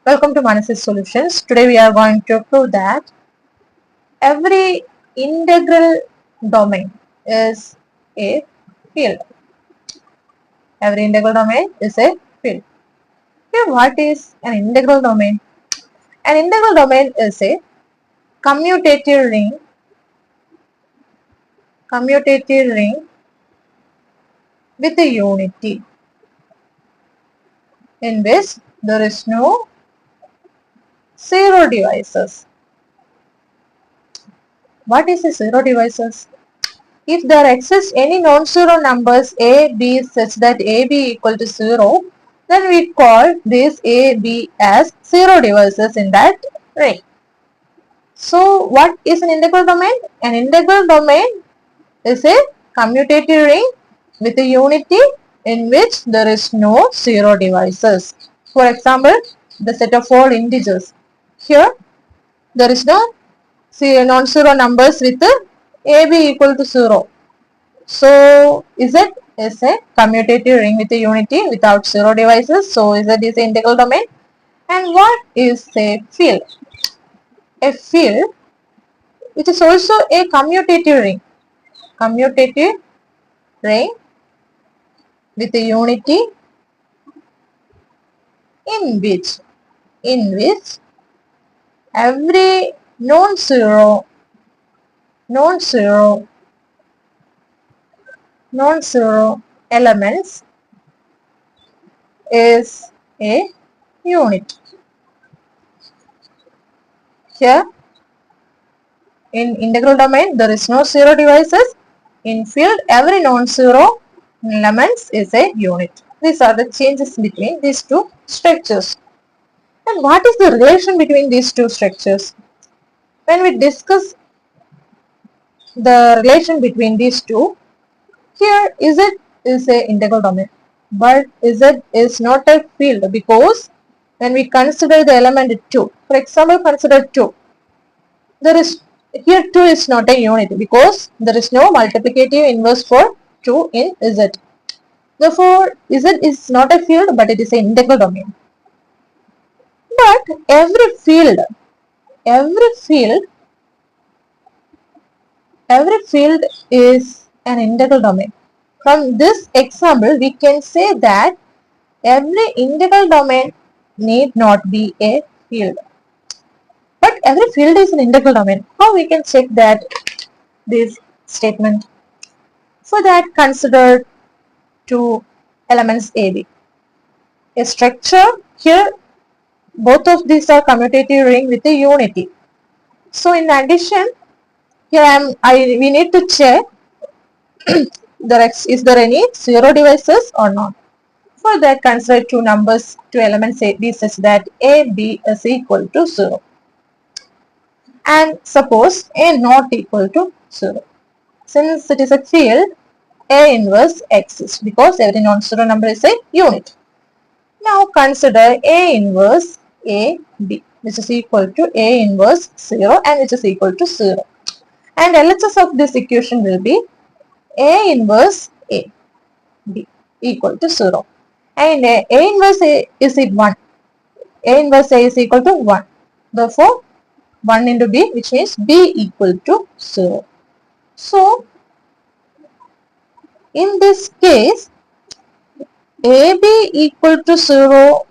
Welcome to Manasys Solutions. Today we are going to prove that every integral domain is a field. Every integral domain is a field. Okay, what is an integral domain? An integral domain is a commutative ring with a unity in which there is no zero divisors. What is a zero divisors? If there exists any non-zero numbers a, b such that a, b equal to 0, then we call this a, b as zero divisors in that ring. So what is an integral domain? An integral domain is a commutative ring with a unity in which there is no zero divisors. For example, the set of all integers. Here there is no non-zero numbers with a, b equal to 0. So Z is a commutative ring with a unity without zero divisors. So Z is an integral domain. And what is a field? A field, which is also a commutative ring. Commutative ring with a unity in which every non-zero elements is a unit. Here in integral domain there is no zero divisors. In field every non-zero elements is a unit. These are the changes between these two structures. And what is the relation between these two structures? When we discuss the relation between these two, here Z is a integral domain, but Z is not a field because when we consider the element 2, for example, consider 2, there is here 2 is not a unit because there is no multiplicative inverse for 2 in Z. Therefore, Z is not a field but it is an integral domain. But every field is an integral domain. From this example, we can say that every integral domain need not be a field. But every field is an integral domain. How we can check that this statement? For that, consider two elements AB. A structure here, both of these are commutative ring with a unity. So in addition, here we need to check is there any zero divisors or not. For that, consider two elements A, B such that A, B is equal to 0. And suppose A not equal to 0. Since it is a field, A inverse exists because every non-zero number is a unit. Now consider A inverse A, B, which is equal to A inverse 0 and which is equal to 0. And LHS of this equation will be A inverse A, B equal to 0. And A inverse A is 1. A inverse A is equal to 1. Therefore, 1 into B, which means B equal to 0. So, in this case, AB equal to 0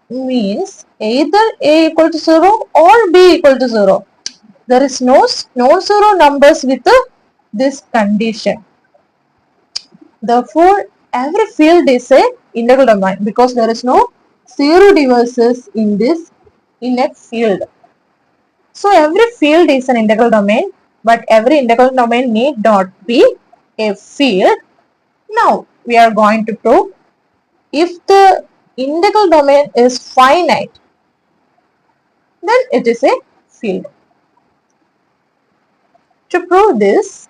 means either A equal to 0 or B equal to 0. There is no non-zero numbers with this condition. Therefore, every field is a integral domain because there is no zero divisors in a field. So every field is an integral domain, but every integral domain need not be a field. Now we are going to prove if the integral domain is finite, then it is a field. To prove this,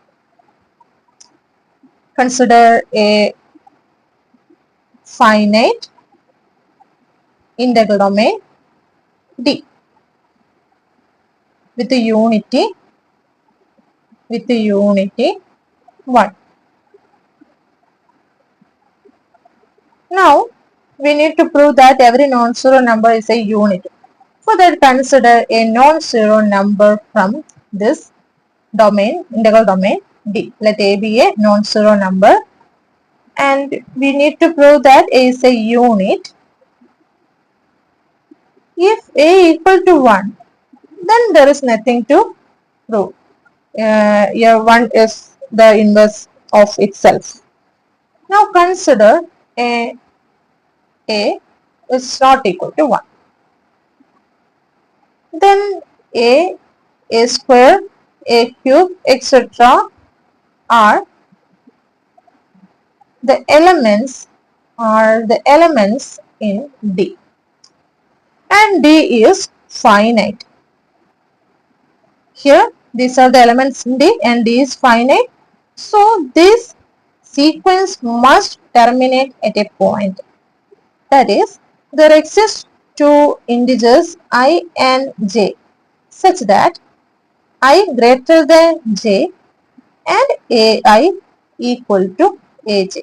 consider a finite integral domain D with a unity 1. Now we need to prove that every non-zero number is a unit. For that, consider a non-zero number from this domain, integral domain D. Let A be a non-zero number, and we need to prove that A is a unit. If A equal to 1, then there is nothing to prove. Here 1 is the inverse of itself. Now consider A is not equal to 1. Then A square, A cube, etc. are the elements in D, and D is finite. Here these are the elements in D and D is finite. So this sequence must terminate at a point. That is, there exist two integers I and j such that I greater than j and ai equal to aj.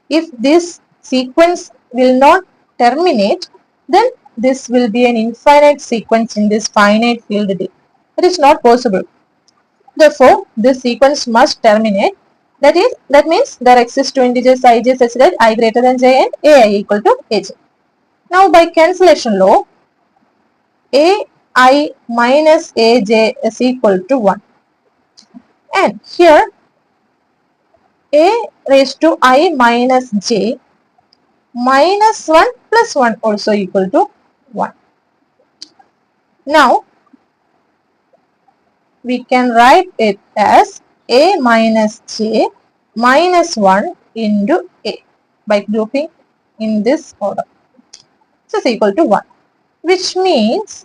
If this sequence will not terminate, then this will be an infinite sequence in this finite field D. It is not possible. Therefore, this sequence must terminate. That means there exist two integers ij such that I greater than j and ai equal to aj. Now, by cancellation law, ai minus aj is equal to 1. And here, a raised to I minus j minus 1 plus 1 also equal to 1. Now, we can write it as a minus j minus 1 into a by grouping in this order. This is equal to 1, which means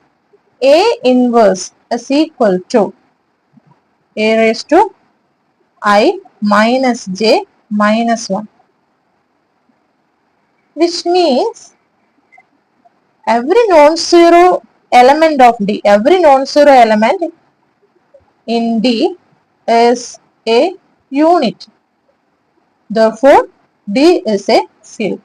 a inverse is equal to a raised to I minus j minus 1, which means every non-zero element of D, every non-zero element in D is a unit. Therefore, D is a field.